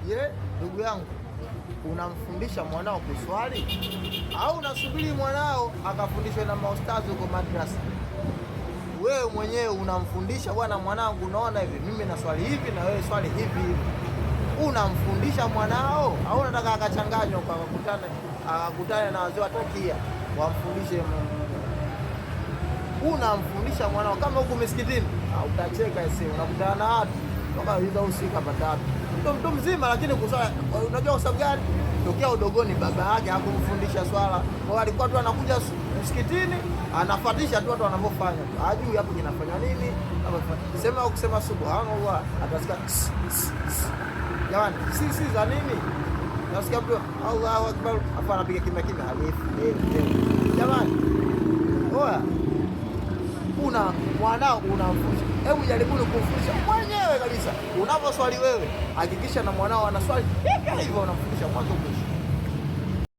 Je, ndugu yangu, unamfundisha mwanao kuswali au unasubiri mwanao akafundishwe na maustadhi huko madrasa? Wewe mwenyewe unamfundisha, bwana mwanangu, unaona hivi mimi naswali hivi na wewe swali hivi hivi. Unamfundisha mwanao au unataka akachanganywa akakutane na wazee watakia wamfundishe? Unamfundisha mwanao kama huko msikitini, utacheka ese, unakutana na watu kama hizo usika patatu mtu mzima, lakini kuswali. Unajua kwa sababu gani? Tokea udogoni baba yake hakumfundisha swala, kwa alikuwa tu anakuja msikitini anafuatisha tu watu wanavyofanya, hajui hapo kinafanya nini. Sema ukisema subhanallah atasikia jamani, si za nini, nasikia mtu Allahu akbar afa anapiga kimya kimya halifu jamani. Oya, una mwanao unamfundisha, hebu jaribuni kumfundisha mwenyewe kabisa. Unaposwali wewe, hakikisha na mwanao anaswali hivyo, unamfundisha mwanzo mwisho.